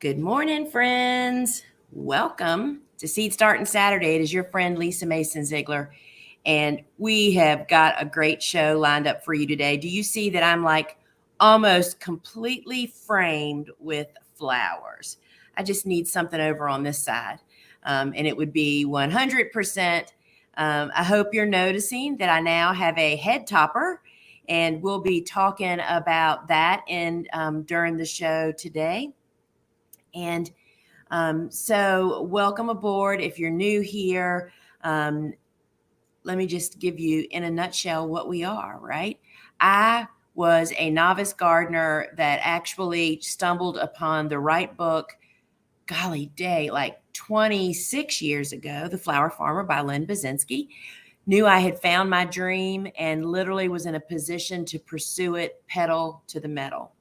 Good morning, friends. Welcome to Seed Starting Saturday. It is your friend Lisa Mason Ziegler, and we have got a great show lined up for you today. Do you see that I'm like almost completely framed with flowers? I just need something over on this side, and it would be 100%. I hope you're noticing that I now have a head topper, and we'll be talking about that during the show today. And so welcome aboard. If you're new here, let me just give you in a nutshell what we are, right? I was a novice gardener that actually stumbled upon the right book, golly day, like 26 years ago, The Flower Farmer by Lynn Basinski. Knew I had found my dream and literally was in a position to pursue it pedal to the metal.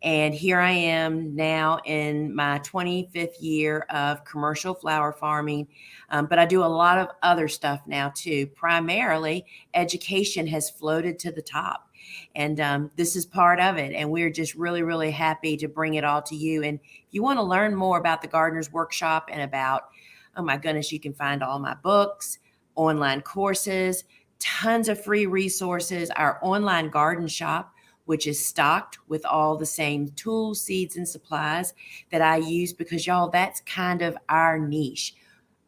And here I am now in my 25th year of commercial flower farming. But I do a lot of other stuff now too. Primarily, education has floated to the top. And this is part of it. And we're just really, really happy to bring it all to you. And if you want to learn more about the Gardener's Workshop and about, oh my goodness, you can find all my books, online courses, tons of free resources, our online garden shop, which is stocked with all the same tools, seeds, and supplies that I use because, y'all, that's kind of our niche.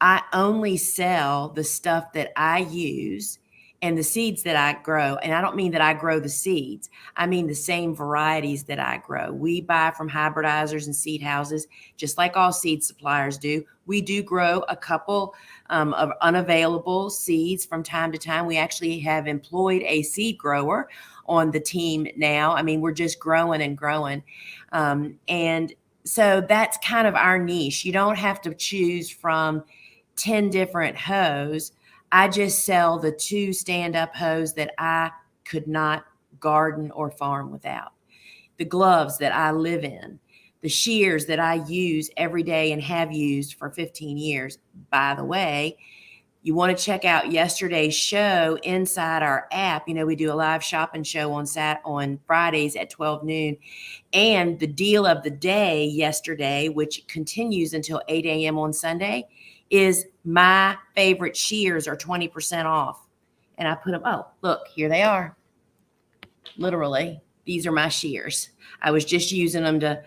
I only sell the stuff that I use and the seeds that I grow. And I don't mean that I grow the seeds. I mean the same varieties that I grow. We buy from hybridizers and seed houses, just like all seed suppliers do. We do grow a couple of unavailable seeds from time to time. We actually have employed a seed grower on the team now. I mean, we're just growing and growing. And so that's kind of our niche. You don't have to choose from 10 different hoes. I just sell the 2 stand-up hoes that I could not garden or farm without. The gloves that I live in, the shears that I use every day and have used for 15 years. By the way, you want to check out yesterday's show inside our app. You know, we do a live shopping show on Fridays at 12 noon. And the deal of the day yesterday, which continues until 8 a.m. on Sunday, is my favorite shears are 20% off. And I put them, oh, look, here they are. Literally, these are my shears. I was just using them to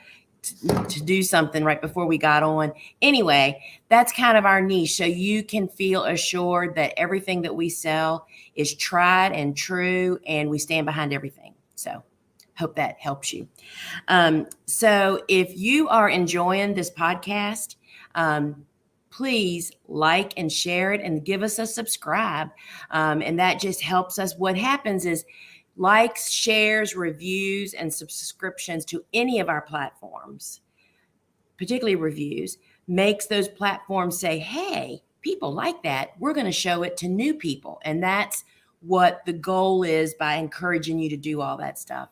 do something right before we got on. Anyway, that's kind of our niche. So you can feel assured that everything that we sell is tried and true, and we stand behind everything. So hope that helps you. So if you are enjoying this podcast, please like and share it and give us a subscribe. And that just helps us. What happens is likes, shares, reviews, and subscriptions to any of our platforms, particularly reviews, makes those platforms say, hey, people like that. We're going to show it to new people. And that's what the goal is by encouraging you to do all that stuff.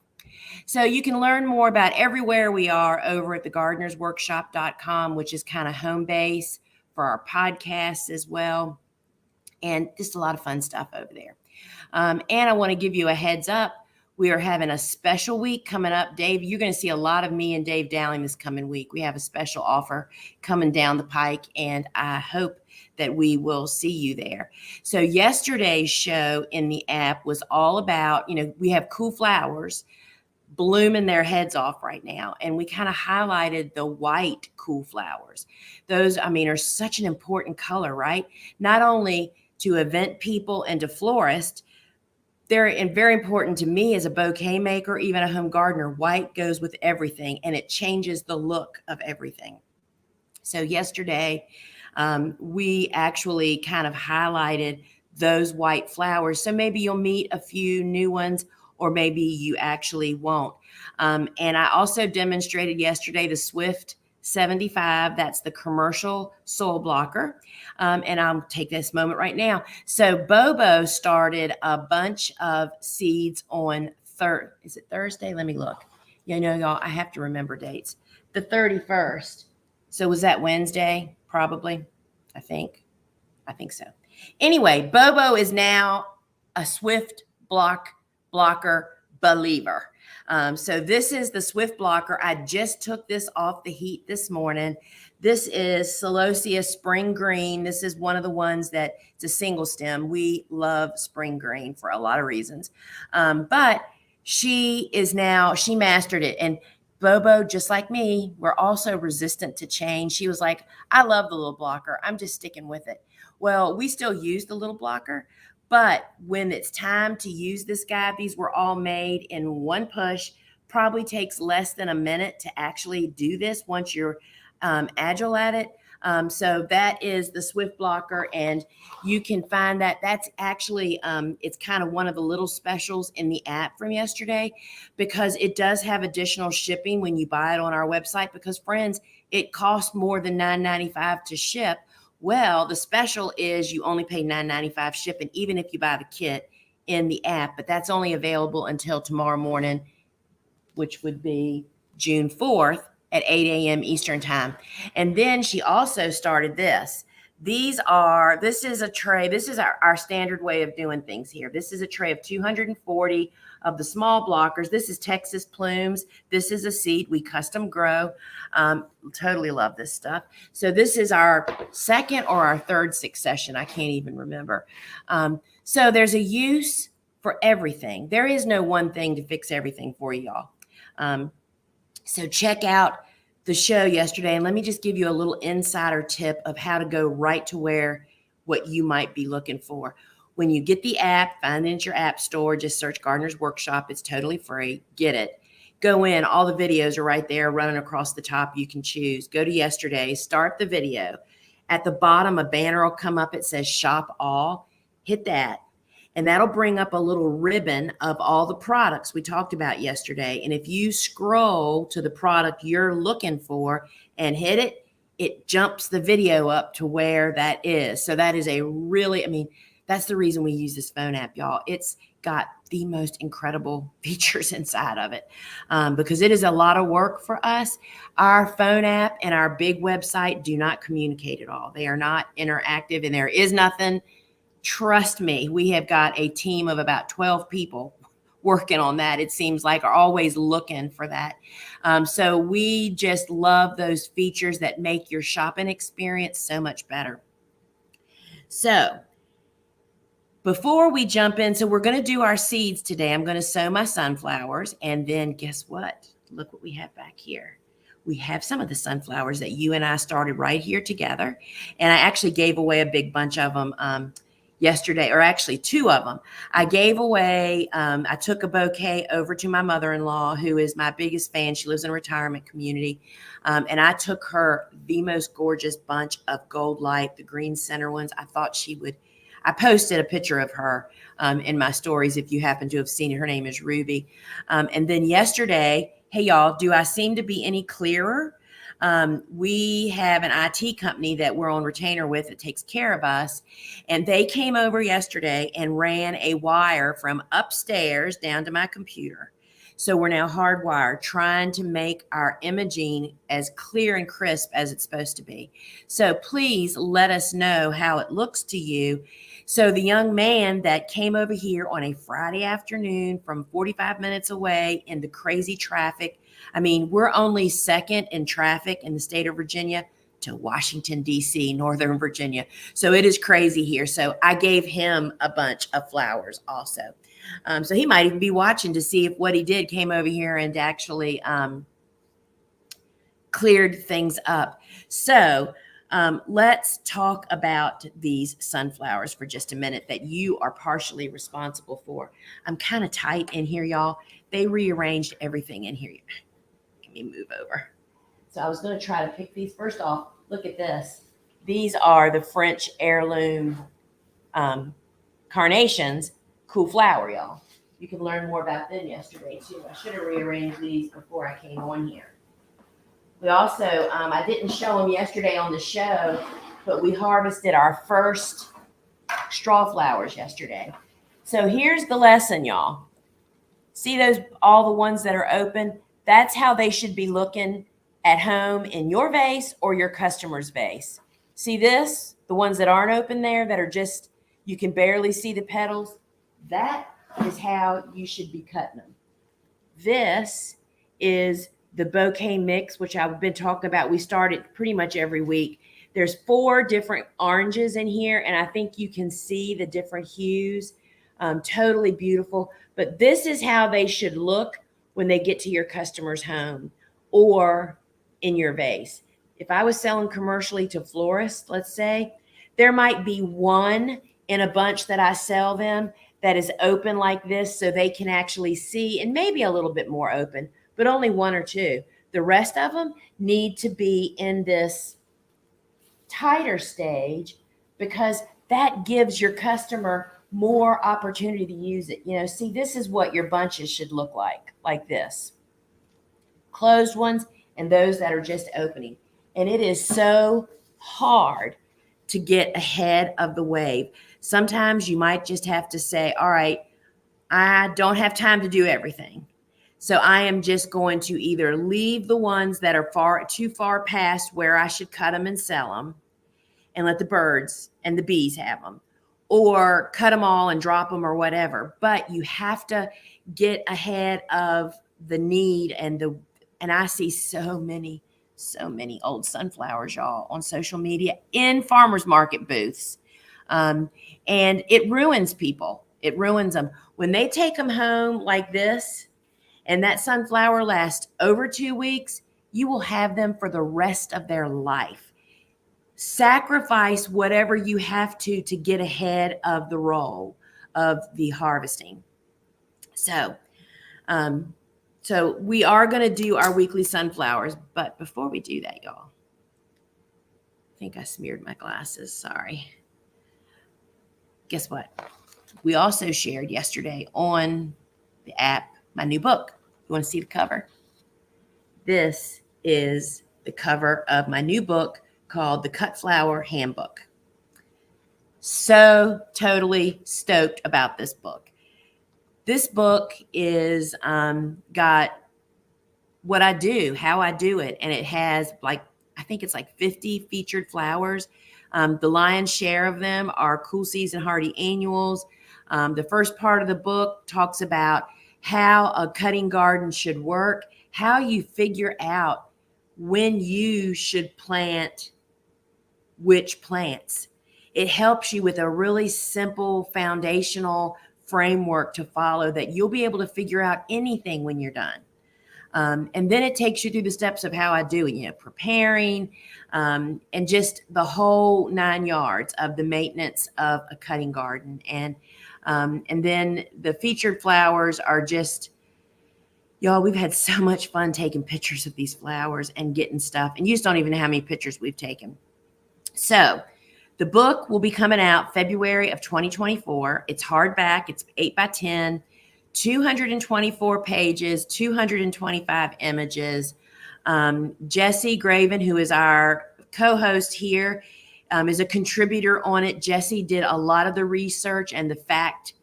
So you can learn more about everywhere we are over at thegardenersworkshop.com, which is kind of home base for our podcasts as well. And just a lot of fun stuff over there. And I want to give you a heads up. We are having a special week coming up. Dave, you're going to see a lot of me and Dave Dowling this coming week. We have a special offer coming down the pike, and I hope that we will see you there. So yesterday's show in the app was all about, we have cool flowers blooming their heads off right now. And we kind of highlighted the white cool flowers. Those, are such an important color, right? Not only to event people and to florists, they're very important to me as a bouquet maker, even a home gardener. White goes with everything, and it changes the look of everything. So yesterday, we actually kind of highlighted those white flowers. So maybe you'll meet a few new ones, or maybe you actually won't. And I also demonstrated yesterday the Swift 75. That's the commercial soil blocker. And I'll take this moment right now. So Bobo started a bunch of seeds on is it Thursday? Let me look. Y'all, I have to remember dates. The 31st. So was that Wednesday? Probably. I think so. Anyway, Bobo is now a Swift blocker believer. So this is the Swift Blocker. I just took this off the heat this morning. This is Celosia Spring Green. This is one of the ones that it's a single stem. We love spring green for a lot of reasons. But she mastered it. And Bobo, just like me, we're also resistant to change. She was like, I love the little blocker. I'm just sticking with it. Well, we still use the little blocker, but when it's time to use this guy, these were all made in one push. Probably takes less than a minute to actually do this once you're agile at it. So that is the Swift Blocker, and you can find that. That's actually, it's kind of one of the little specials in the app from yesterday, because it does have additional shipping when you buy it on our website, because friends, it costs more than $9.95 to ship. Well, the special is you only pay $9.95 shipping, even if you buy the kit in the app, but that's only available until tomorrow morning, which would be June 4th at 8 a.m. Eastern time. And then she also started this. This is a tray. This is our standard way of doing things here. This is a tray of 240 of the small blockers. This is Texas Plumes. This is a seed we custom grow. Totally love this stuff. So this is our second or our third succession. I can't even remember. So there's a use for everything. There is no one thing to fix everything for y'all. So check out the show yesterday, and let me just give you a little insider tip of how to go right to where what you might be looking for. When you get the app, find it in your app store, just search Gardener's Workshop. It's totally free. Get it. Go in. All the videos are right there running across the top. You can choose. Go to yesterday. Start the video. At the bottom, a banner will come up. It says Shop All. Hit that. And that'll bring up a little ribbon of all the products we talked about yesterday. And if you scroll to the product you're looking for and hit it, it jumps the video up to where that is. So that is that's the reason we use this phone app, y'all. It's got the most incredible features inside of it, because it is a lot of work for us. Our phone app and our big website do not communicate at all. They are not interactive, and there is nothing. Trust me, we have got a team of about 12 people working on that. It seems like are always looking for that. So we just love those features that make your shopping experience so much better. So before we jump in, so we're going to do our seeds today. I'm going to sow my sunflowers, and then guess what? Look what we have back here. We have some of the sunflowers that you and I started right here together, and I actually gave away a big bunch of them yesterday, or actually two of them. I gave away, I took a bouquet over to my mother-in-law, who is my biggest fan. She lives in a retirement community. And I took her the most gorgeous bunch of Gold Light, the green center ones. I thought she would. I posted a picture of her in my stories if you happen to have seen it. Her name is Ruby. And then yesterday, hey, y'all, do I seem to be any clearer? We have an IT company that we're on retainer with that takes care of us. And they came over yesterday and ran a wire from upstairs down to my computer. So we're now hardwired, trying to make our imaging as clear and crisp as it's supposed to be. So please let us know how it looks to you. So the young man that came over here on a Friday afternoon from 45 minutes away in the crazy traffic. I mean, we're only second in traffic in the state of Virginia to Washington, D.C., Northern Virginia. So it is crazy here. So I gave him a bunch of flowers also. So he might even be watching to see if what he did came over here and actually cleared things up. So let's talk about these sunflowers for just a minute that you are partially responsible for. I'm kind of tight in here, y'all. They rearranged everything in here. Let me move over. So I was going to try to pick these. First off, look at this. These are the French heirloom carnations. Cool flower, y'all. You can learn more about them yesterday, too. I should have rearranged these before I came on here. We also, I didn't show them yesterday on the show, but we harvested our first straw flowers yesterday. So here's the lesson, y'all. See those, all the ones that are open? That's how they should be looking at home in your vase or your customer's vase. See this? The ones that aren't open there that are just, you can barely see the petals. That is how you should be cutting them. This is the bouquet mix, which I've been talking about. We start it pretty much every week. There's 4 different oranges in here, and I think you can see the different hues. Totally beautiful. But this is how they should look when they get to your customer's home or in your vase. If I was selling commercially to florists, let's say, there might be one in a bunch that I sell them that is open like this so they can actually see, and maybe a little bit more open, but only 1 or 2. The rest of them need to be in this tighter stage because that gives your customer more opportunity to use it. See, this is what your bunches should look like this. Closed ones and those that are just opening. And it is so hard to get ahead of the wave. Sometimes you might just have to say, all right, I don't have time to do everything. So I am just going to either leave the ones that are too far past where I should cut them and sell them and let the birds and the bees have them, or cut them all and drop them or whatever. But you have to get ahead of the need and I see so many old sunflowers, y'all, on social media in farmers market booths. And it ruins people. It ruins them. When they take them home like this, and that sunflower lasts over 2 weeks, you will have them for the rest of their life. Sacrifice whatever you have to get ahead of the roll of the harvesting. So we are going to do our weekly sunflowers, but before we do that, y'all, I think I smeared my glasses. Sorry. Guess what? We also shared yesterday on the app my new book. You want to see the cover? This is the cover of my new book called The Cut Flower Handbook. So totally stoked about this book. This book is got what I do, how I do it, and it has I think it's 50 featured flowers. The lion's share of them are cool season hardy annuals. The first part of the book talks about how a cutting garden should work, how you figure out when you should plant which plants. It helps you with a really simple foundational framework to follow that you'll be able to figure out anything when you're done. And then it takes you through the steps of how I do it, preparing, and just the whole 9 yards of the maintenance of a cutting garden. And then the featured flowers are just, y'all, we've had so much fun taking pictures of these flowers and getting stuff. And you just don't even know how many pictures we've taken. So the book will be coming out February of 2024. It's hardback. It's 8x10, 224 pages, 225 images. Jesse Graven, who is our co-host here, is a contributor on it. Jesse did a lot of the research and the fact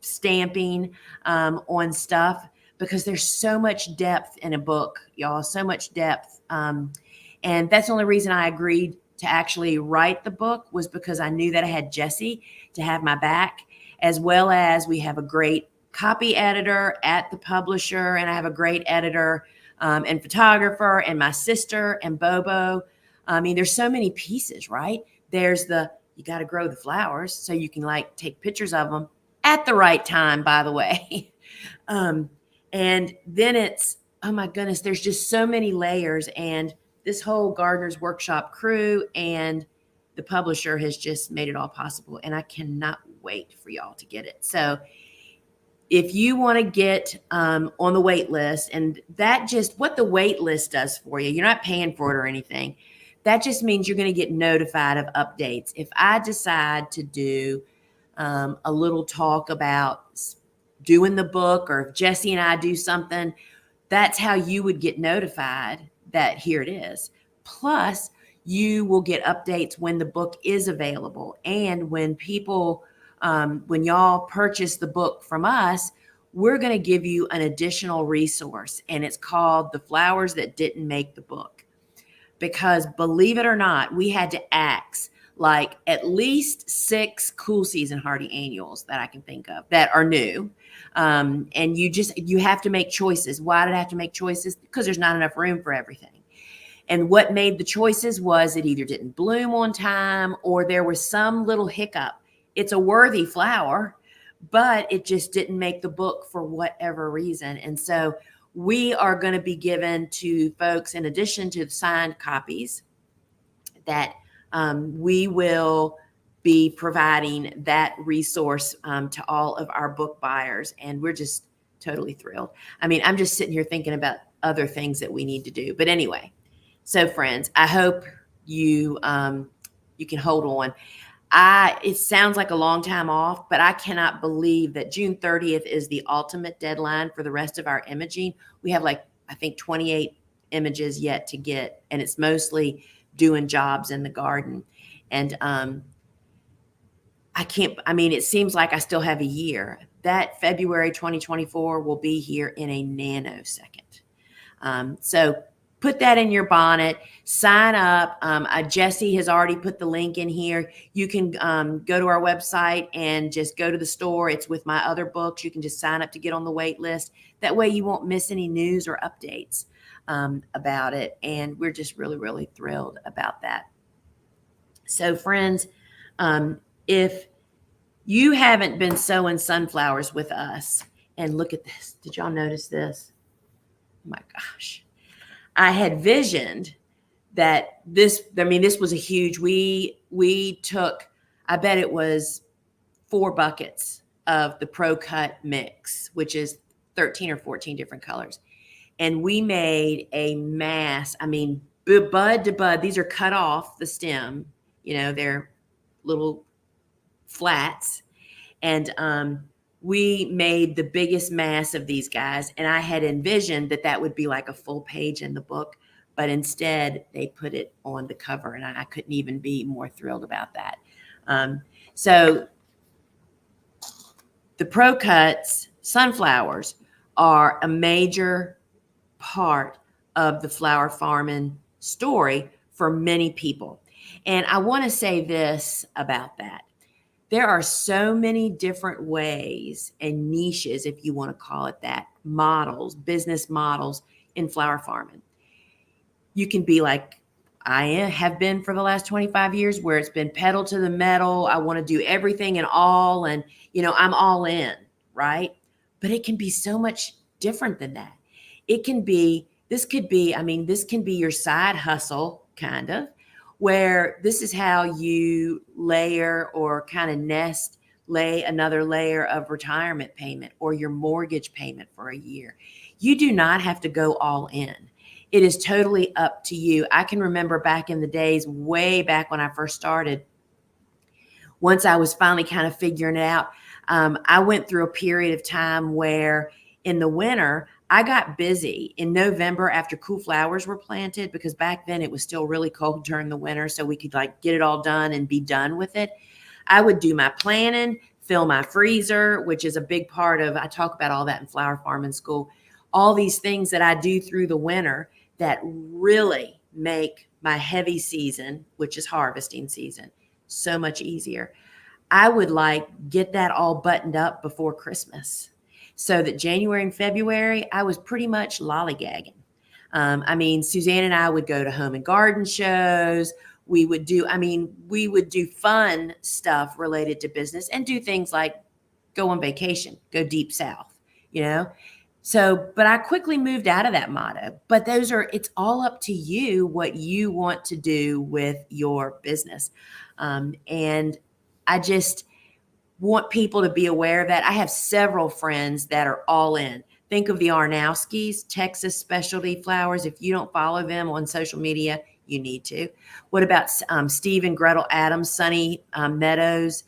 stamping on stuff because there's so much depth in a book, y'all, so much depth. And that's the only reason I agreed to actually write the book was because I knew that I had Jesse to have my back, as well as we have a great copy editor at the publisher, and I have a great editor and photographer, and my sister and Bobo. I mean, there's so many pieces, right? There's you got to grow the flowers so you can take pictures of them at the right time, by the way. And then it's, oh my goodness, there's just so many layers, and this whole Gardener's Workshop crew and the publisher has just made it all possible. And I cannot wait for y'all to get it. So if you want to get on the wait list, and that just what the wait list does for you, you're not paying for it or anything. That just means you're going to get notified of updates. If I decide to do a little talk about doing the book, or if Jesse and I do something, that's how you would get notified that here it is. Plus, you will get updates when the book is available. And when people, when y'all purchase the book from us, we're going to give you an additional resource. And it's called The Flowers That Didn't Make the Book. Because believe it or not, we had to ask like at least 6 cool season hardy annuals that I can think of that are new. And you have to make choices. Why did I have to make choices? Because there's not enough room for everything. And what made the choices was it either didn't bloom on time or there was some little hiccup. It's a worthy flower, but it just didn't make the book for whatever reason. And so we are going to be given to folks, in addition to the signed copies, that we will be providing that resource to all of our book buyers. And we're just totally thrilled. I mean, I'm just sitting here thinking about other things that we need to do. But anyway, so friends, I hope you you can hold on. It sounds like a long time off, but I cannot believe that June 30th is the ultimate deadline for the rest of our imaging. We have like, I think 28 images yet to get, and it's mostly doing jobs in the garden. And it seems like I still have a year. That February 2024 will be here in a nanosecond. So put that in your bonnet, sign up. Jesse has already put the link in here. You can go to our website and just go to the store. It's with my other books. You can just sign up to get on the wait list. That way you won't miss any news or updates about it. And we're just really, really thrilled about that. So friends, if you haven't been sowing sunflowers with us, and look at this. Did y'all notice this? Oh my gosh. I had visioned that this was a huge, we took, I bet it was 4 buckets of the Pro Cut mix, which is 13 or 14 different colors. And we made a mass, bud to bud. These are cut off the stem, they're little flats. And we made the biggest mass of these guys. And I had envisioned that would be like a full page in the book. But instead, they put it on the cover. And I couldn't even be more thrilled about that. So the Pro Cuts sunflowers are a major part of the flower farming story for many people. And I want to say this about that. There are so many different ways and niches, if you want to call it that, models, business models in flower farming. You can be like I have been for the last 25 years, where it's been pedal to the metal. I want to do everything and all, and I'm all in, right? But it can be so much different than that. This can be your side hustle, kind of, where this is how you layer or kind of lay another layer of retirement payment or your mortgage payment for a year. You do not have to go all in. It is totally up to you. I can remember back in the days, way back when I first started, once I was finally kind of figuring it out, I went through a period of time where in the winter, I got busy in November after cool flowers were planted, because back then it was still really cold during the winter. So we could get it all done and be done with it. I would do my planning, fill my freezer, which is a big part of, I talk about all that in flower farming school, all these things that I do through the winter that really make my heavy season, which is harvesting season, so much easier. I would get that all buttoned up before Christmas, so that January and February, I was pretty much lollygagging. Suzanne and I would go to home and garden shows. We would do fun stuff related to business and do things like go on vacation, go deep south, So, but I quickly moved out of that motto. But it's all up to you what you want to do with your business. And I just want people to be aware of that. I have several friends that are all in. Think of the Arnowskis, Texas Specialty Flowers. If you don't follow them on social media, you need to. What about Steve and Gretel Adams, Sunny Meadows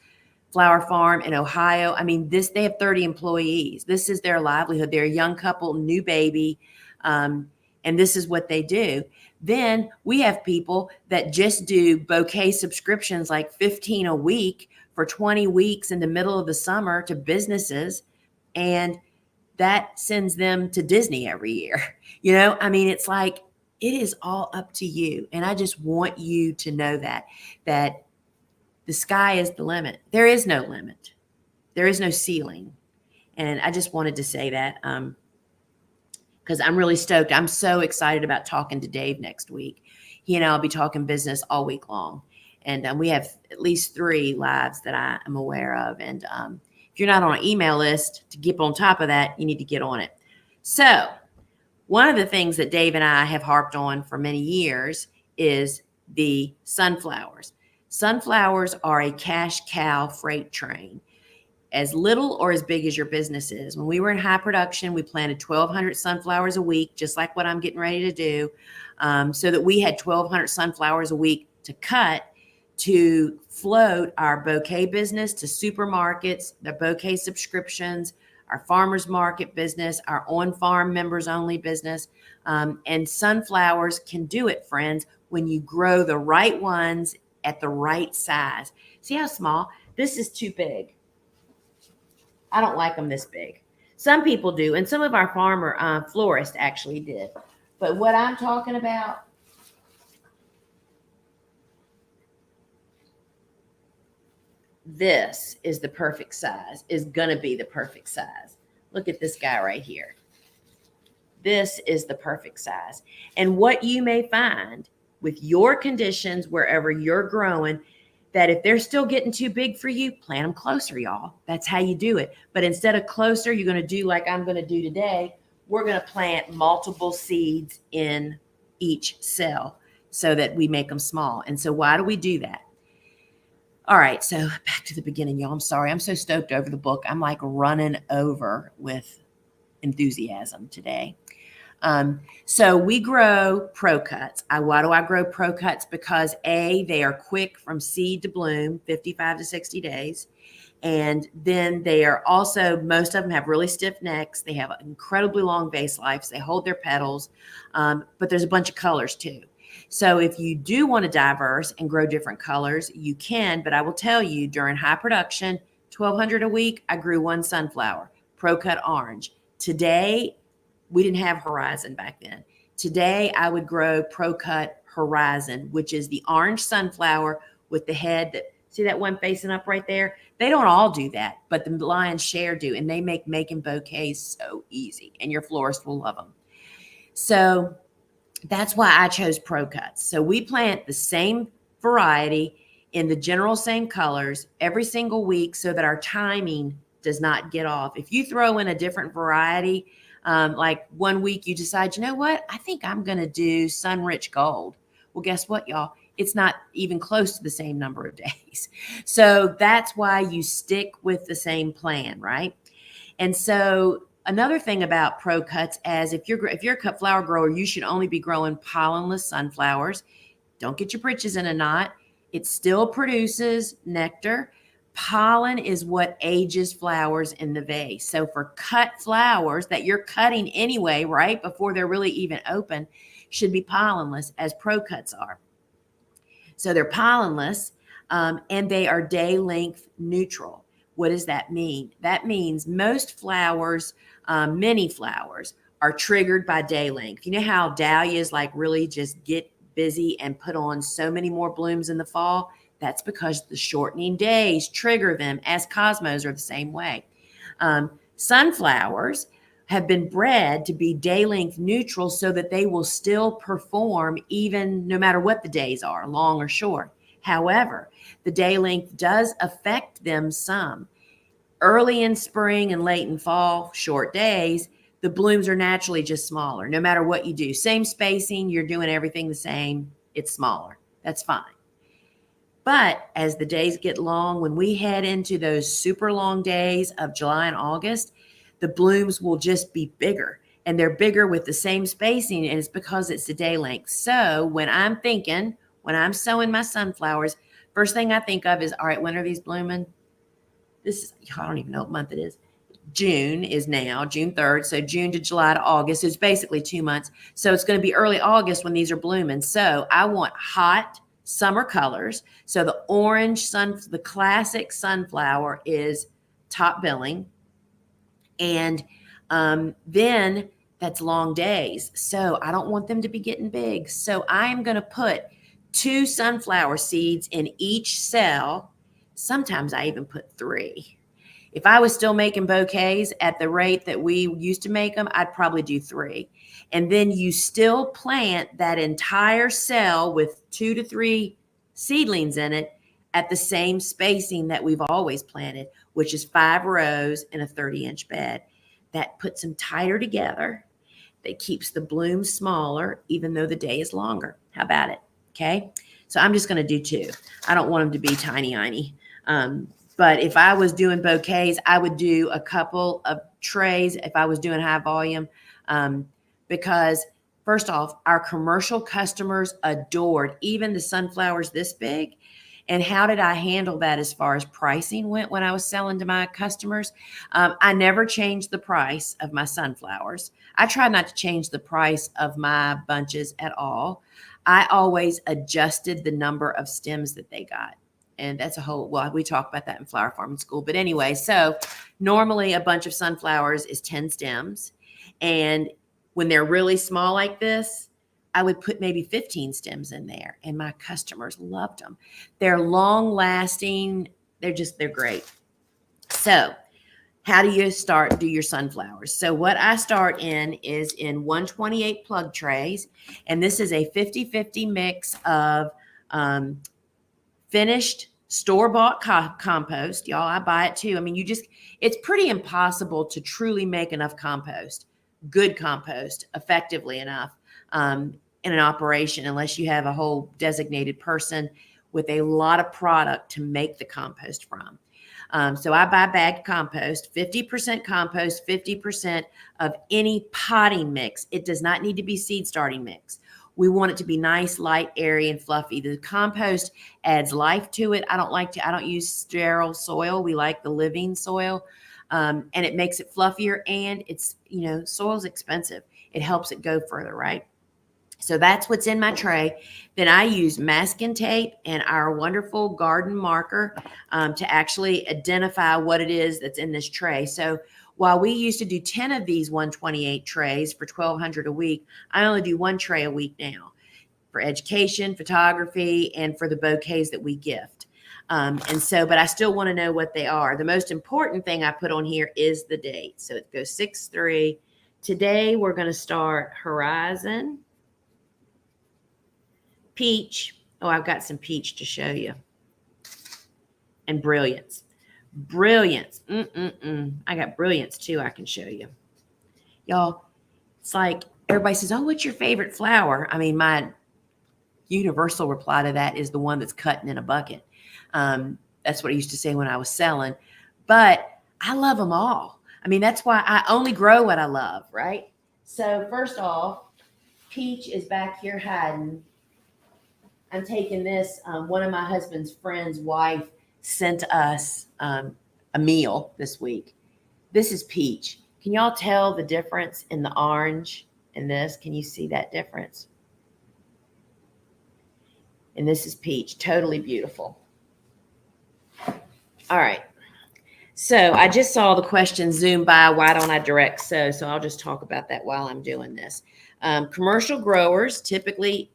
Flower Farm in Ohio? They have 30 employees. This is their livelihood. They're a young couple, new baby, and this is what they do. Then we have people that just do bouquet subscriptions, like 15 a week for 20 weeks in the middle of the summer to businesses. And that sends them to Disney every year. It's it is all up to you. And I just want you to know that The sky is the limit. There is no limit. There is no ceiling. And I just wanted to say that because I'm really stoked. I'm so excited about talking to Dave next week. He and I will be talking business all week long. And we have at least 3 lives that I am aware of. And if you're not on an email list to get on top of that, you need to get on it. So one of the things that Dave and I have harped on for many years is the sunflowers. Sunflowers are a cash cow freight train, as little or as big as your business is. When we were in high production, we planted 1,200 sunflowers a week, just like what I'm getting ready to do, so that we had 1,200 sunflowers a week to cut to float our bouquet business to supermarkets, the bouquet subscriptions, our farmers market business, our on-farm members only business. And sunflowers can do it, friends, when you grow the right ones at the right size. See how small? This is too big. I don't like them this big. Some people do, and some of our farmer florists actually did. But what I'm talking about, this is the perfect size, is going to be the perfect size. Look at this guy right here. This is the perfect size. And what you may find with your conditions, wherever you're growing, that if they're still getting too big for you, plant them closer, y'all. That's how you do it. But instead of closer, you're going to do like I'm going to do today. We're going to plant multiple seeds in each cell so that we make them small. And so why do we do that? All right, so back to the beginning, y'all. I'm sorry. I'm so stoked over the book. I'm like running over with enthusiasm today. So we grow Pro Cuts. Why do I grow Pro Cuts? Because A, they are quick from seed to bloom, 55 to 60 days. And then they are also, most of them have really stiff necks. They have incredibly long vase lives. They hold their petals, but there's a bunch of colors too. So if you do want to diverse and grow different colors, you can. But I will tell you, during high production, 1,200 a week, I grew 1 sunflower, Pro Cut orange. Today, we didn't have Horizon back then. Today, I would grow Pro Cut Horizon, which is the orange sunflower with the head that, see that one facing up right there? They don't all do that, but the lion's share do, and they make making bouquets so easy, and your florist will love them. So that's why I chose Pro Cuts. So we plant the same variety in the general same colors every single week so that our timing does not get off. If you throw in a different variety, like one week you decide, you know what, I think I'm going to do Sun-Rich Gold. Well, guess what, y'all? It's not even close to the same number of days. So that's why you stick with the same plan, right? And so another thing about Pro Cuts, as if you're a cut flower grower, you should only be growing pollenless sunflowers. Don't get your britches in a knot. It still produces nectar. Pollen is what ages flowers in the vase. So for cut flowers that you're cutting anyway, right, before they're really even open, should be pollenless, as Pro Cuts are. So they're pollenless, and they are day length neutral. What does that mean? That means most flowers, many flowers, are triggered by day length. You know how dahlias like really just get busy and put on so many more blooms in the fall? That's because the shortening days trigger them, as cosmos are the same way. Sunflowers have been bred to be day length neutral so that they will still perform even no matter what the days are, long or short. However, the day length does affect them some. Early in spring and late in fall, short days, the blooms are naturally just smaller. No matter what you do, same spacing, you're doing everything the same, it's smaller. That's fine. But as the days get long, when we head into those super long days of July and August, the blooms will just be bigger, and they're bigger with the same spacing, and it's because it's the day length. So when I'm sowing my sunflowers, first thing I think of is, all right, when are these blooming? I don't even know what month it is. June is now, June 3rd. So June to July to August is basically 2 months. So it's going to be early August when these are blooming. So I want hot summer colors. So the orange the classic sunflower is top billing. And then that's long days. So I don't want them to be getting big. So I'm going to put 2 sunflower seeds in each cell. Sometimes I even put 3. If I was still making bouquets at the rate that we used to make them, I'd probably do 3. And then you still plant that entire cell with 2 to 3 seedlings in it at the same spacing that we've always planted, which is 5 rows in a 30-inch bed. That puts them tighter together. That keeps the bloom smaller, even though the day is longer. How about it? Okay. So I'm just going to do 2. I don't want them to be tiny. But if I was doing bouquets, I would do a couple of trays if I was doing high volume, because first off, our commercial customers adored even the sunflowers this big. And how did I handle that as far as pricing went when I was selling to my customers? I never changed the price of my sunflowers. I try not to change the price of my bunches at all. I always adjusted the number of stems that they got. And that's we talk about that in flower farming school. But anyway, so normally a bunch of sunflowers is 10 stems. And when they're really small like this, I would put maybe 15 stems in there. And my customers loved them. They're long lasting. They're great. So how do you do your sunflowers? So what I start in is in 128 plug trays. And this is a 50-50 mix of finished store-bought compost. Y'all, I buy it too. I mean, it's pretty impossible to truly make enough compost, good compost, effectively enough in an operation unless you have a whole designated person with a lot of product to make the compost from. So I buy bagged compost, 50% compost, 50% of any potting mix. It does not need to be seed starting mix. We want it to be nice, light, airy, and fluffy. The compost adds life to it. I don't use sterile soil. We like the living soil. And it makes it fluffier, and soil's expensive. It helps it go further, right? So that's what's in my tray. Then I use masking tape and our wonderful garden marker to actually identify what it is that's in this tray. So while we used to do 10 of these 128 trays for $1,200 a week, I only do 1 tray a week now for education, photography, and for the bouquets that we gift. But I still want to know what they are. The most important thing I put on here is the date. So it goes 6/3. Today we're going to start Horizon, Peach. Oh, I've got some peach to show you. And Brilliance. Brilliance. I got Brilliance too I can show you. Y'all, it's like everybody says, oh, what's your favorite flower? I mean, my universal reply to that is the one that's cutting in a bucket. That's what I used to say when I was selling. But I love them all. I mean, that's why I only grow what I love, right? So first off, Peach is back here hiding. I'm taking this. One of my husband's friend's wife sent us a meal this week. This is Peach. Can y'all tell the difference in the orange and this? Can you see that difference? And this is Peach. Totally beautiful. All right. So I just saw the question zoom by. Why don't I direct sow? So I'll just talk about that while I'm doing this. Commercial growers typically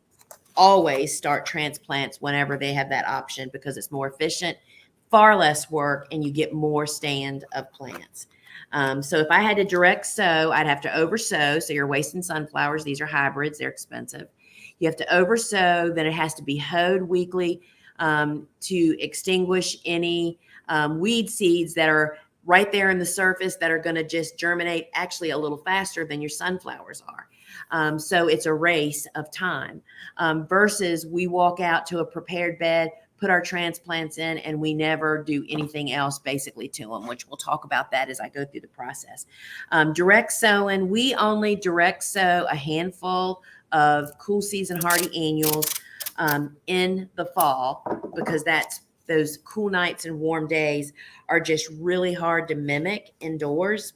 always start transplants whenever they have that option because it's more efficient, far less work, and you get more stand of plants. So if I had to direct sow, I'd have to oversow. So you're wasting sunflowers. These are hybrids. They're expensive. You have to oversow. Then it has to be hoed weekly to extinguish any weed seeds that are right there in the surface that are going to just germinate actually a little faster than your sunflowers are. So it's a race of time versus we walk out to a prepared bed, put our transplants in, and we never do anything else basically to them, which we'll talk about that as I go through the process. Direct sowing, we only direct sow a handful of cool season hardy annuals in the fall because those cool nights and warm days are just really hard to mimic indoors.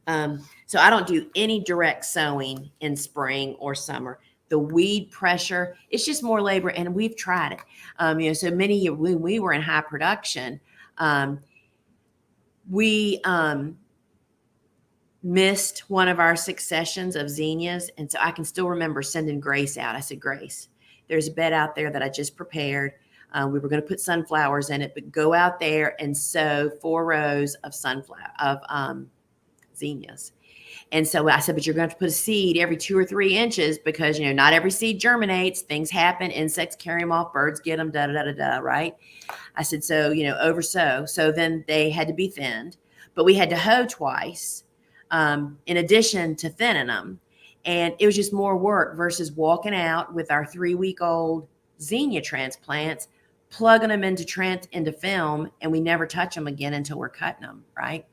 So I don't do any direct sowing in spring or summer. The weed pressure, it's just more labor, and we've tried it. So when we were in high production, we missed one of our successions of zinnias, and so I can still remember sending Grace out. I said, Grace, There's a bed out there that I just prepared. We were going to put sunflowers in it, but go out there and sow 4 rows of zinnias. And so I said, but you're going to have to put a seed every 2 or 3 inches because, not every seed germinates. Things happen. Insects carry them off. Birds get them, right? I said, so, oversow. So then they had to be thinned, but we had to hoe twice in addition to thinning them. And it was just more work versus walking out with our 3-week-old zinnia transplants, plugging them into film, and we never touch them again until we're cutting them, right?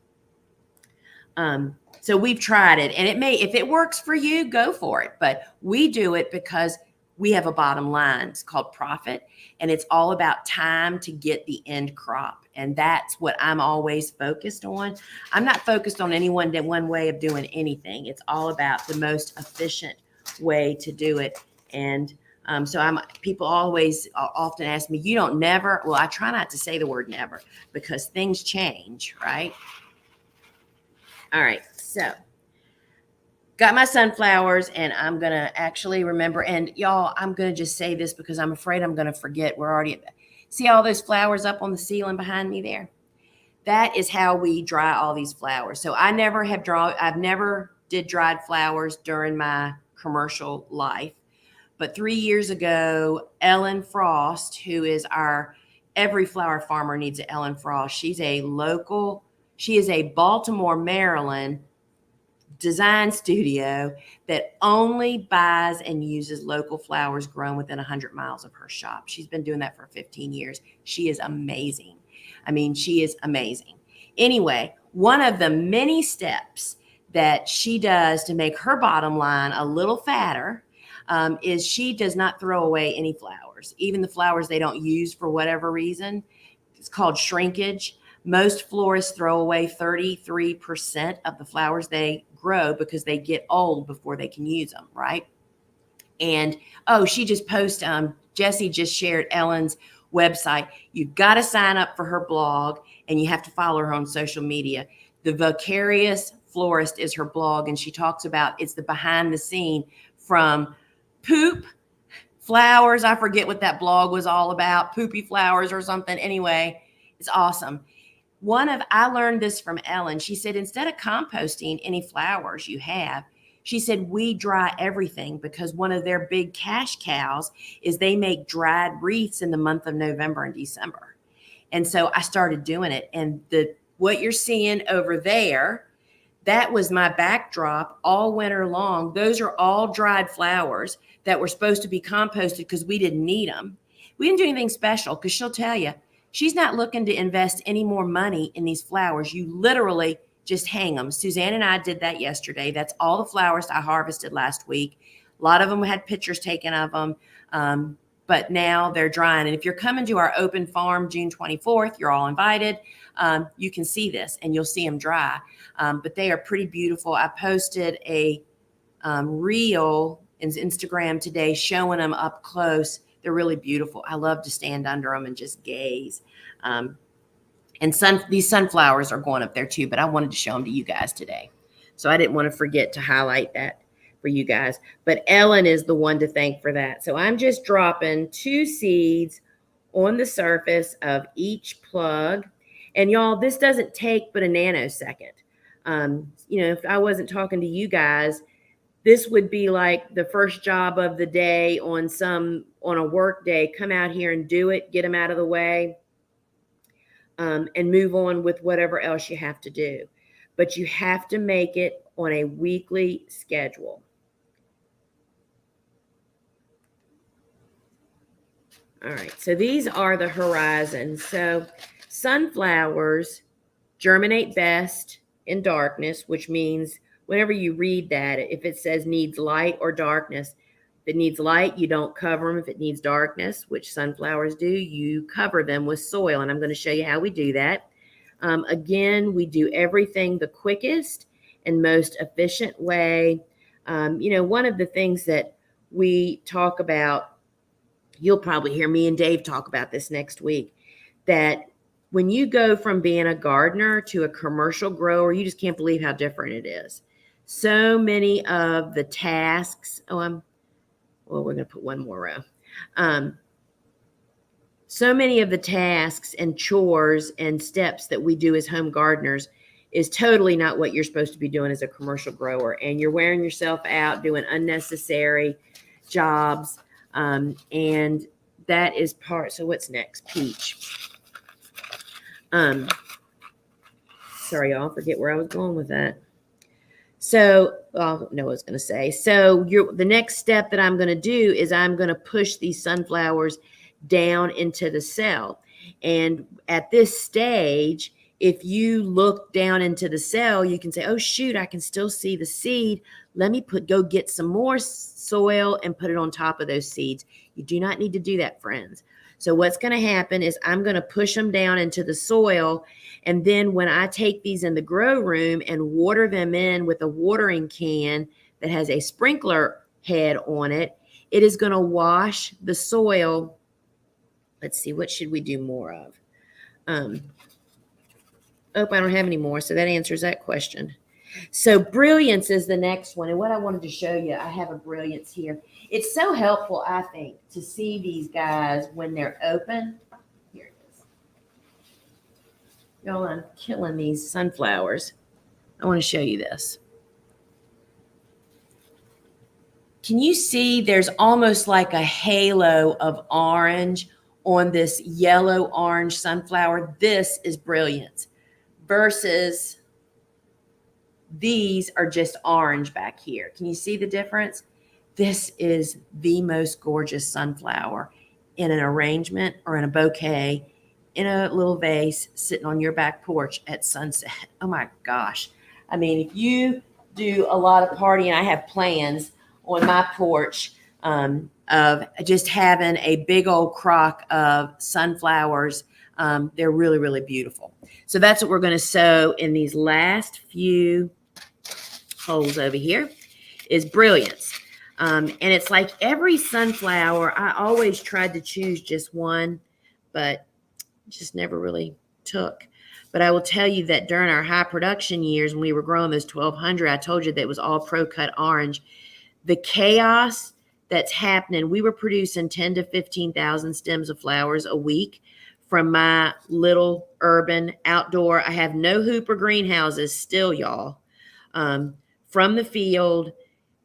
So we've tried it, and if it works for you, go for it. But we do it because we have a bottom line. It's called profit, and it's all about time to get the end crop. And that's what I'm always focused on. I'm not focused on one way of doing anything. It's all about the most efficient way to do it. And people often ask me, you don't never, well, I try not to say the word never because things change, right? All right, so got my sunflowers, and I'm going to actually remember, and y'all, I'm going to just say this because I'm afraid I'm going to forget. See all those flowers up on the ceiling behind me there? That is how we dry all these flowers. So I've never did dried flowers during my commercial life. But 3 years ago, Ellen Frost, who is every flower farmer needs an Ellen Frost. She is a Baltimore, Maryland design studio that only buys and uses local flowers grown within 100 miles of her shop. She's been doing that for 15 years. She is amazing. She is amazing. Anyway, one of the many steps that she does to make her bottom line a little fatter is she does not throw away any flowers, even the flowers they don't use for whatever reason. It's called shrinkage. Most florists throw away 33% of the flowers they grow because they get old before they can use them, right? And, she just posted, Jessie just shared Ellen's website. You've got to sign up for her blog, and you have to follow her on social media. The Vicarious Florist is her blog, and she talks about it's the behind the scene from poop flowers. I forget what that blog was all about, poopy flowers or something. Anyway, it's awesome. I learned this from Ellen. She said, instead of composting any flowers you have, she said, we dry everything because one of their big cash cows is they make dried wreaths in the month of November and December. And so I started doing it. And what you're seeing over there, that was my backdrop all winter long. Those are all dried flowers that were supposed to be composted because we didn't need them. We didn't do anything special because she'll tell you, she's not looking to invest any more money in these flowers. You literally just hang them. Suzanne and I did that yesterday. That's all the flowers I harvested last week. A lot of them had pictures taken of them, but now they're drying. And if you're coming to our open farm June 24th, you're all invited. You can see this, and you'll see them dry. But they are pretty beautiful. I posted a reel in Instagram today showing them up close. They're really beautiful. I love to stand under them and just gaze. And these sunflowers are going up there too, but I wanted to show them to you guys today. So I didn't want to forget to highlight that for you guys. But Ellen is the one to thank for that. So I'm just dropping 2 seeds on the surface of each plug. And y'all, this doesn't take but a nanosecond. If I wasn't talking to you guys, this would be like the first job of the day on a work day. Come out here and do it, get them out of the way, and move on with whatever else you have to do. But you have to make it on a weekly schedule. All right, so these are the horizons. So sunflowers germinate best in darkness, which means whenever you read that, if it says needs light or darkness, if it needs light, you don't cover them. If it needs darkness, which sunflowers do, you cover them with soil. And I'm going to show you how we do that. Again, we do everything the quickest and most efficient way. One of the things that we talk about, you'll probably hear me and Dave talk about this next week, that when you go from being a gardener to a commercial grower, you just can't believe how different it is. So many of the tasks, Well, we're going to put one more row. So many of the tasks and chores and steps that we do as home gardeners is totally not what you're supposed to be doing as a commercial grower. And you're wearing yourself out doing unnecessary jobs. And that is part. So what's next? Peach. Sorry, y'all, forget where I was going with that. So, well, no, I was going to say. So the next step that I'm going to do is I'm going to push these sunflowers down into the cell. And at this stage, if you look down into the cell, you can say, oh, shoot, I can still see the seed. Let me go get some more soil and put it on top of those seeds. You do not need to do that, friends. So what's going to happen is I'm going to push them down into the soil. And then when I take these in the grow room and water them in with a watering can that has a sprinkler head on it, it is going to wash the soil. Let's see, what should we do more of? I don't have any more, so that answers that question. So brilliance is the next one. And what I wanted to show you, I have a brilliance here. It's so helpful, I think, to see these guys when they're open. Here it is. Y'all, I'm killing these sunflowers. I want to show you this. Can you see there's almost like a halo of orange on this yellow-orange sunflower? This is brilliance versus these are just orange back here. Can you see the difference? This is the most gorgeous sunflower in an arrangement or in a bouquet in a little vase sitting on your back porch at sunset. Oh my gosh. I mean, if you do a lot of partying, I have plans on my porch of just having a big old crock of sunflowers. They're really, really beautiful. So that's what we're going to sow in these last few holes over here is brilliance. And it's like every sunflower, I always tried to choose just one, but just never really took. But I will tell you that during our high production years, when we were growing those 1,200, I told you that it was all pro-cut orange. The chaos that's happening, we were producing 10 to 15,000 stems of flowers a week from my little urban outdoor. I have no hoop or greenhouses still, y'all. From the field,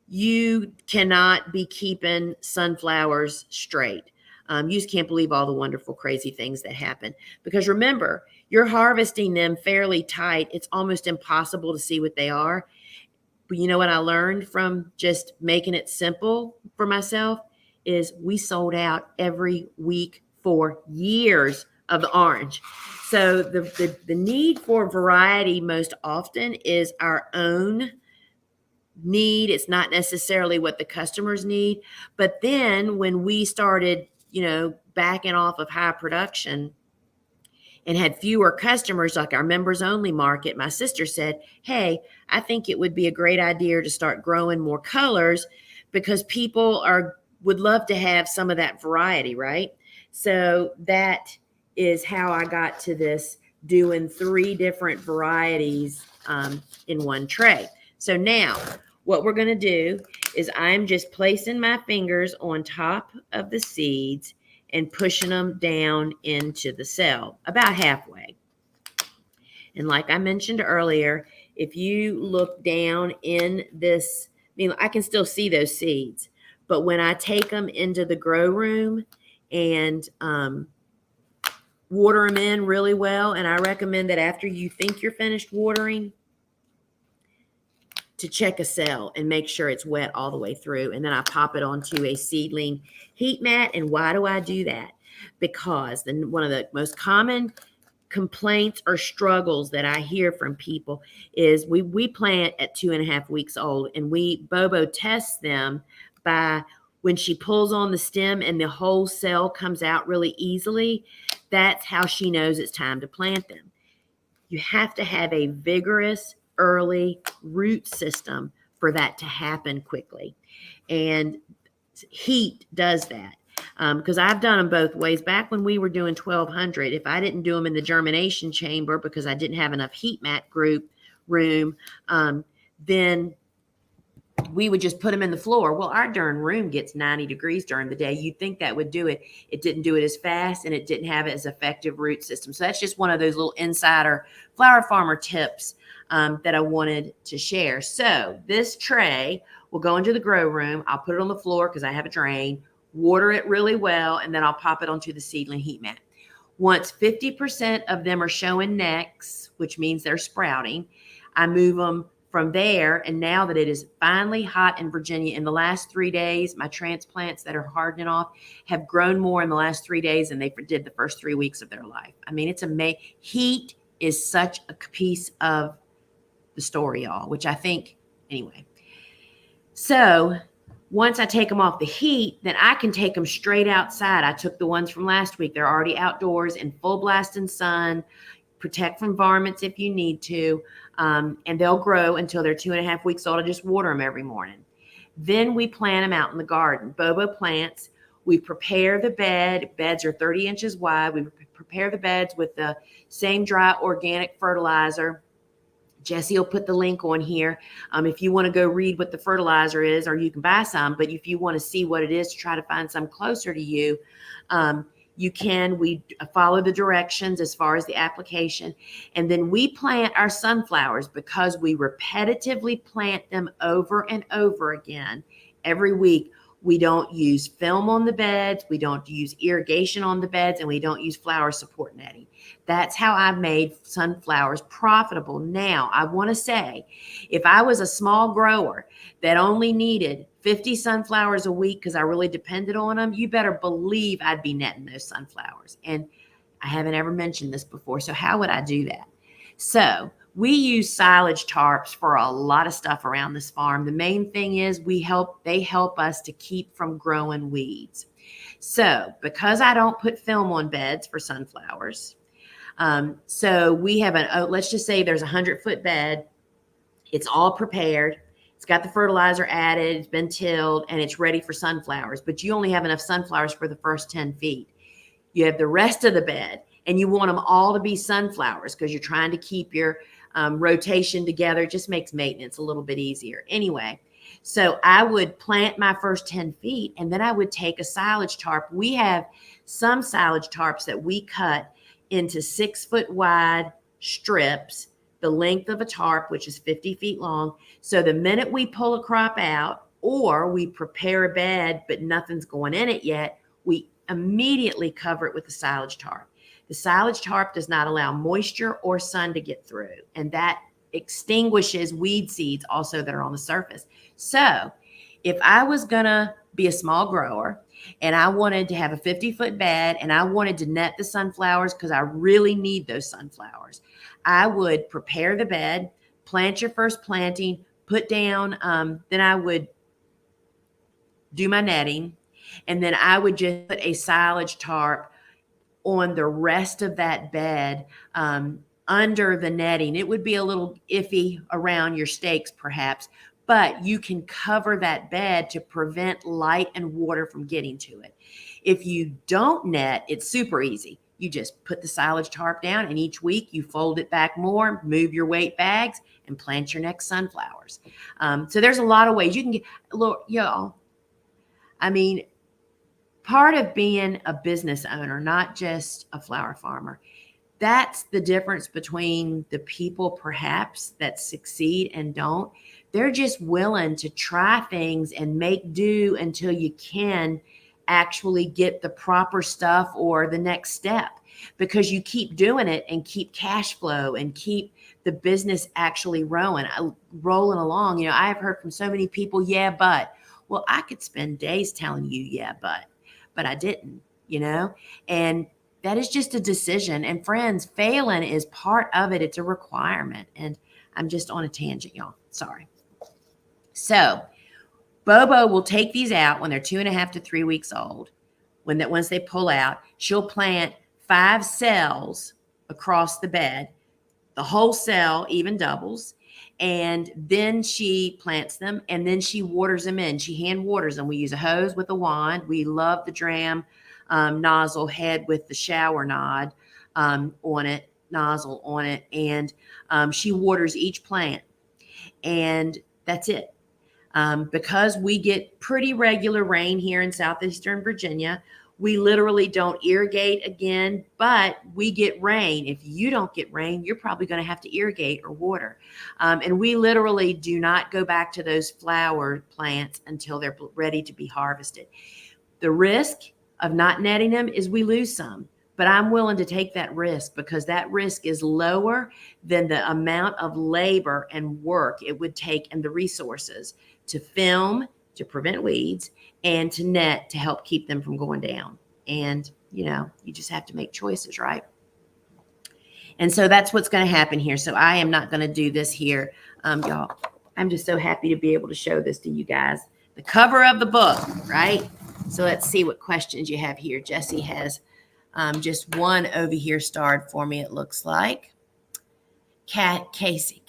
you cannot be keeping sunflowers straight. You just can't believe all the wonderful, crazy things that happen. Because remember, you're harvesting them fairly tight. It's almost impossible to see what they are. But you know what I learned from just making it simple for myself is we sold out every week for years of the orange. So the need for variety most often is our own need. It's not necessarily what the customers need. But then when we started, backing off of high production and had fewer customers, like our members only market, my sister said, hey, I think it would be a great idea to start growing more colors because people would love to have some of that variety, right? So that is how I got to this, doing 3 different varieties in one tray. So now what we're going to do is I'm just placing my fingers on top of the seeds and pushing them down into the cell about halfway. And like I mentioned earlier, if you look down in this, I can still see those seeds, but when I take them into the grow room and water them in really well, and I recommend that after you think you're finished watering, to check a cell and make sure it's wet all the way through. And then I pop it onto a seedling heat mat. And why do I do that? Because one of the most common complaints or struggles that I hear from people is we plant at 2.5 weeks old, and Bobo tests them by when she pulls on the stem and the whole cell comes out really easily. That's how she knows it's time to plant them. You have to have a vigorous early root system for that to happen quickly. And heat does that. Because I've done them both ways. Back when we were doing 1,200, if I didn't do them in the germination chamber because I didn't have enough heat mat room, then we would just put them in the floor. Well, our darn room gets 90 degrees during the day. You'd think that would do it. It didn't do it as fast, and it didn't have as effective root system. So that's just one of those little insider flower farmer tips that I wanted to share. So this tray will go into the grow room. I'll put it on the floor because I have a drain, water it really well, and then I'll pop it onto the seedling heat mat. Once 50% of them are showing necks, which means they're sprouting, I move them from there. And now that it is finally hot in Virginia, in the last 3 days, my transplants that are hardening off have grown more in the last 3 days than they did the first 3 weeks of their life. I mean, it's amazing. Heat is such a piece of the story, y'all, which I think, anyway. So once I take them off the heat, then I can take them straight outside. I took the ones from last week. They're already outdoors in full blasting sun, protect from varmints if you need to, and they'll grow until they're 2.5 weeks old. I just water them every morning. Then we plant them out in the garden. Bobo plants. We prepare the bed. Beds are 30 inches wide. We prepare the beds with the same dry organic fertilizer. Jesse will put the link on here if you want to go read what the fertilizer is, or you can buy some. But if you want to see what it is to try to find some closer to you, you can. We follow the directions as far as the application. And then we plant our sunflowers because we repetitively plant them over and over again every week. We don't use film on the beds. We don't use irrigation on the beds, and we don't use flower support netting. That's how I've made sunflowers profitable. Now, I want to say, if I was a small grower that only needed 50 sunflowers a week because I really depended on them, you better believe I'd be netting those sunflowers. And I haven't ever mentioned this before. So how would I do that? So we use silage tarps for a lot of stuff around this farm. The main thing is they help us to keep from growing weeds. So because I don't put film on beds for sunflowers, so we have let's just say there's a 100-foot bed. It's all prepared. It's got the fertilizer added. It's been tilled, and it's ready for sunflowers. But you only have enough sunflowers for the first 10 feet. You have the rest of the bed, and you want them all to be sunflowers because you're trying to keep your rotation together. It just makes maintenance a little bit easier. Anyway, so I would plant my first 10 feet, and then I would take a silage tarp. We have some silage tarps that we cut into 6-foot wide strips, the length of a tarp, which is 50 feet long. So the minute we pull a crop out, or we prepare a bed, but nothing's going in it yet, we immediately cover it with the silage tarp. The silage tarp does not allow moisture or sun to get through, and that extinguishes weed seeds also that are on the surface. So if I was going to be a small grower and I wanted to have a 50-foot bed and I wanted to net the sunflowers because I really need those sunflowers, I would prepare the bed, plant your first planting, put down, then I would do my netting, and then I would just put a silage tarp on the rest of that bed under the netting. It would be a little iffy around your stakes perhaps, but you can cover that bed to prevent light and water from getting to it. If you don't net, it's super easy. You just put the silage tarp down, and each week you fold it back more, move your weight bags, and plant your next sunflowers. So there's a lot of ways you can get, look, y'all, I mean, part of being a business owner, not just a flower farmer, that's the difference between the people perhaps that succeed and don't. They're just willing to try things and make do until you can actually get the proper stuff or the next step, because you keep doing it and keep cash flow and keep the business actually rolling along. You know, I've heard from so many people, yeah, but, well, I could spend days telling you, yeah, but I didn't, you know, and that is just a decision. And friends, failing is part of it. It's a requirement. And I'm just on a tangent, y'all. Sorry. So Bobo will take these out when they're 2.5 to 3 weeks old. Once they pull out, she'll plant 5 cells across the bed. The whole cell even doubles. And then she plants them, and then she waters them in. She hand waters them. We use a hose with a wand. We love the Dram nozzle head with the shower nozzle on it. And she waters each plant, and that's it. Because we get pretty regular rain here in southeastern Virginia. We literally don't irrigate again, but we get rain. If you don't get rain, you're probably going to have to irrigate or water. And we literally do not go back to those flower plants until they're ready to be harvested. The risk of not netting them is we lose some, but I'm willing to take that risk because that risk is lower than the amount of labor and work it would take and the resources to film, to prevent weeds, and to net to help keep them from going down. And, you just have to make choices, right? And so that's what's going to happen here. So I am not going to do this here. Y'all, I'm just so happy to be able to show this to you guys. The cover of the book, right? So let's see what questions you have here. Jesse has just one over here starred for me, it looks like. Cassie.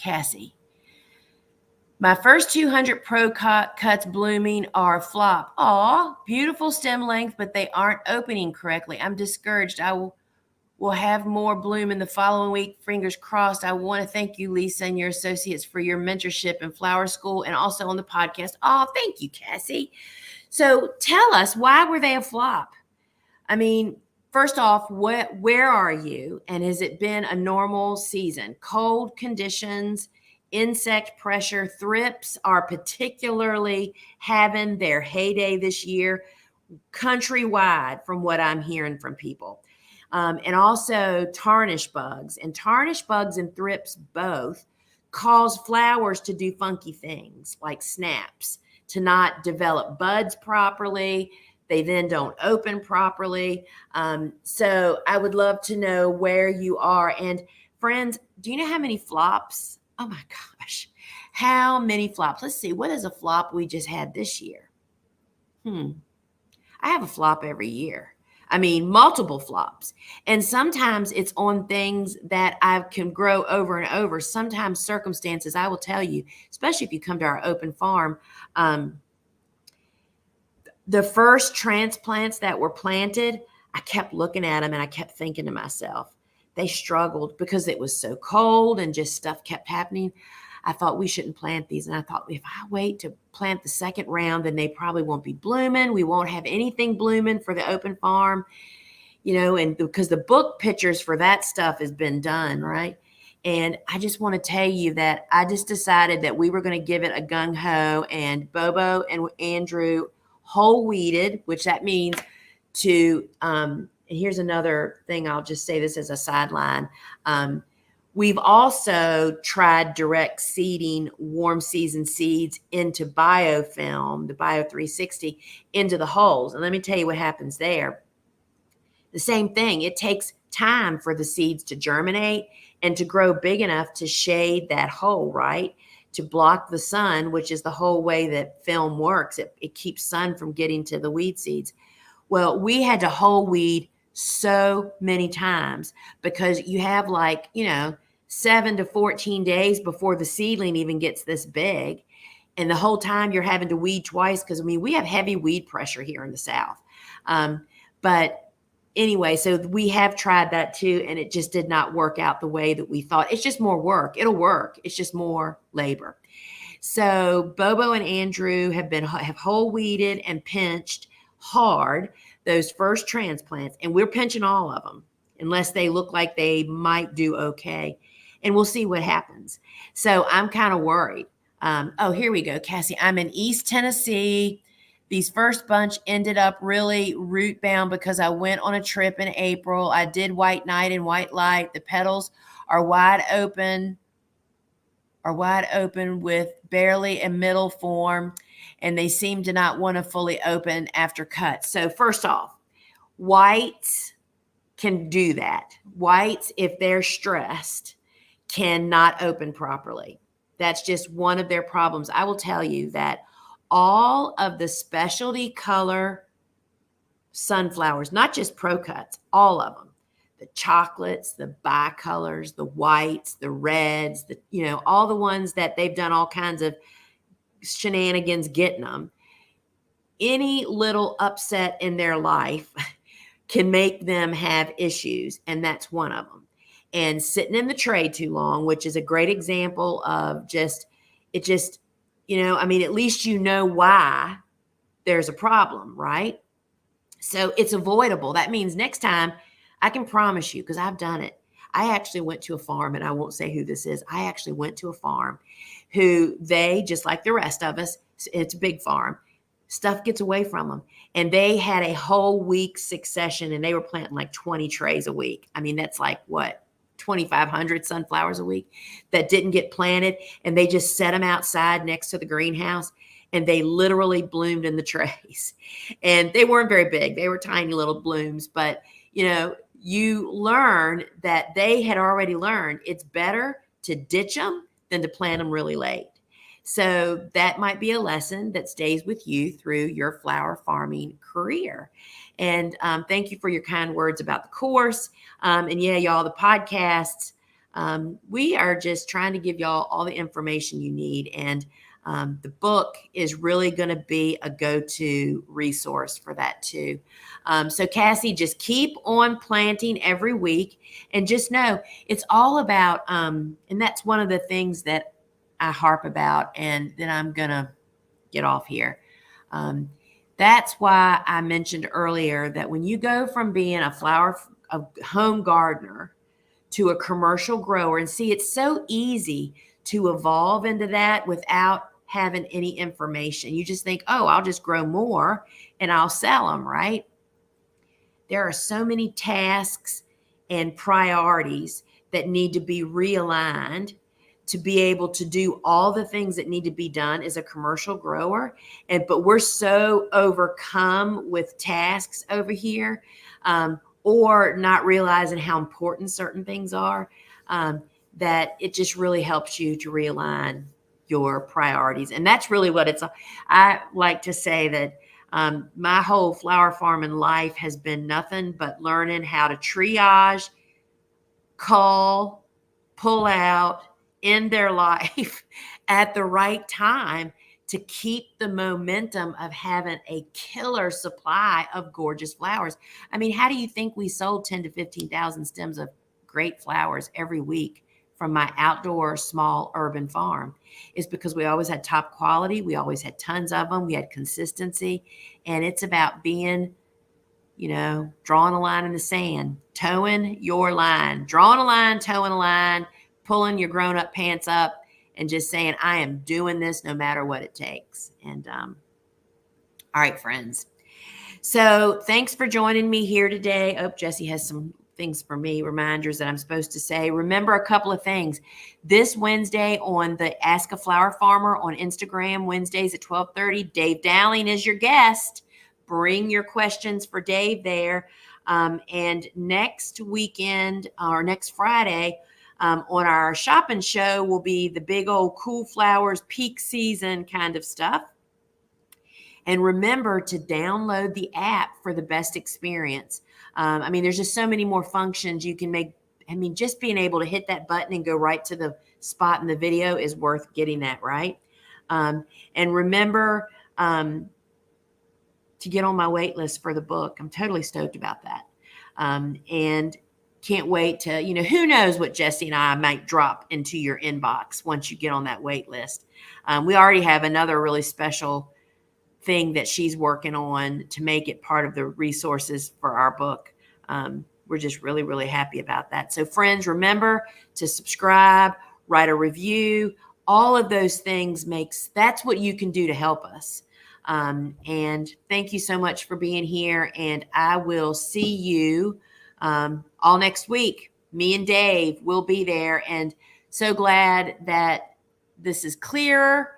My first 200 pro cuts blooming are flop. Aw, beautiful stem length, but they aren't opening correctly. I'm discouraged. I will have more bloom in the following week. Fingers crossed. I want to thank you, Lisa, and your associates for your mentorship in flower school and also on the podcast. Oh, thank you, Cassie. So tell us, why were they a flop? I mean, first off, where are you? And has it been a normal season? Cold conditions, insect pressure, thrips are particularly having their heyday this year countrywide from what I'm hearing from people. And also tarnish bugs. And tarnish bugs and thrips both cause flowers to do funky things like snaps, to not develop buds properly. They then don't open properly. So I would love to know where you are. And friends, do you know how many flops? Oh my gosh, how many flops? Let's see, what is a flop we just had this year? I have a flop every year. I mean, multiple flops. And sometimes it's on things that I can grow over and over. Sometimes circumstances, I will tell you, especially if you come to our open farm, the first transplants that were planted, I kept looking at them and I kept thinking to myself, they struggled because it was so cold and just stuff kept happening. I thought we shouldn't plant these. And I thought, if I wait to plant the second round, then they probably won't be blooming. We won't have anything blooming for the open farm, and because the book pictures for that stuff has been done, right? And I just want to tell you that I just decided that we were going to give it a gung-ho, and Bobo and Andrew whole weeded, which that means to, and here's another thing, I'll just say this as a sideline. We've also tried direct seeding warm season seeds into biofilm, the Bio 360, into the holes. And let me tell you what happens there. The same thing. It takes time for the seeds to germinate and to grow big enough to shade that hole, right? To block the sun, which is the whole way that film works. It keeps sun from getting to the weed seeds. Well, we had to whole weed so many times because you have 7 to 14 days before the seedling even gets this big. And the whole time you're having to weed twice because, we have heavy weed pressure here in the South. But anyway, so we have tried that too, and it just did not work out the way that we thought. It's just more work. It'll work. It's just more labor. So Bobo and Andrew have whole weeded and pinched hard those first transplants, and we're pinching all of them unless they look like they might do okay. And we'll see what happens. So I'm kind of worried. Here we go, Cassie. I'm in East Tennessee. These first bunch ended up really root bound because I went on a trip in April. I did white night and white light. The petals are wide open with barely a middle form, and they seem to not want to fully open after cut. So first off, whites can do that. Whites, if they're stressed, cannot open properly. That's just one of their problems. I will tell you that all of the specialty color sunflowers, not just pro cuts, all of them, the chocolates, the bicolors, the whites, the reds, all the ones that they've done all kinds of shenanigans getting them. Any little upset in their life can make them have issues, and that's one of them. And sitting in the tray too long, which is a great example of I mean, at least you know why there's a problem, right? So it's avoidable. That means next time, I can promise you, because I've done it. I actually went to a farm, and I won't say who this is. I actually went to a farm who they, just like the rest of us, it's a big farm, stuff gets away from them. And they had a whole week succession, and they were planting like 20 trays a week. I mean, that's like what? 2,500 sunflowers a week that didn't get planted. And they just set them outside next to the greenhouse, and they literally bloomed in the trays. And they weren't very big. They were tiny little blooms, but you learn that they had already learned it's better to ditch them than to plant them really late. So that might be a lesson that stays with you through your flower farming career. And thank you for your kind words about the course. And yeah, y'all, the podcasts, we are just trying to give y'all all the information you need. And the book is really going to be a go-to resource for that too. So Cassie, just keep on planting every week, and just know it's all about, and that's one of the things that I harp about, and then I'm going to get off here. That's why I mentioned earlier that when you go from being a home gardener to a commercial grower, and see, it's so easy to evolve into that without having any information. You just think, oh, I'll just grow more and I'll sell them, right? There are so many tasks and priorities that need to be realigned to be able to do all the things that need to be done as a commercial grower. But we're so overcome with tasks over here, or not realizing how important certain things are, that it just really helps you to realign your priorities. And that's really what I like to say that my whole flower farming life has been nothing but learning how to triage, call, pull out, end their life at the right time to keep the momentum of having a killer supply of gorgeous flowers. I mean, how do you think we sold 10 to 15,000 stems of great flowers every week from my outdoor small urban farm? Is because we always had top quality. We always had tons of them. We had consistency. And it's about being, drawing a line in the sand, towing your line, drawing a line, towing a line, pulling your grown-up pants up, and just saying, I am doing this no matter what it takes. And all right, friends. So thanks for joining me here today. Oh, Jessie has some things for me, reminders that I'm supposed to say. Remember a couple of things. This Wednesday on the Ask a Flower Farmer on Instagram, Wednesdays at 12:30, Dave Dowling is your guest. Bring your questions for Dave there. And next weekend, or next Friday, on our shopping show will be the big old cool flowers peak season kind of stuff. And remember to download the app for the best experience. I mean, there's just so many more functions you can make. I mean, just being able to hit that button and go right to the spot in the video is worth getting that right. And remember to get on my wait list for the book. I'm totally stoked about that. And can't wait to, who knows what Jessie and I might drop into your inbox once you get on that wait list. We already have another really special thing that she's working on to make it part of the resources for our book. We're just really, really happy about that. So friends, remember to subscribe, write a review, all of those things that's what you can do to help us. And thank you so much for being here. And I will see you all next week. Me and Dave will be there. And so glad that this is clearer.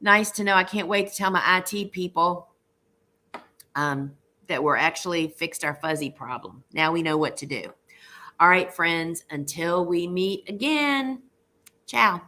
Nice to know. I can't wait to tell my IT people that we're actually fixed our fuzzy problem. Now we know what to do. All right, friends, until we meet again. Ciao.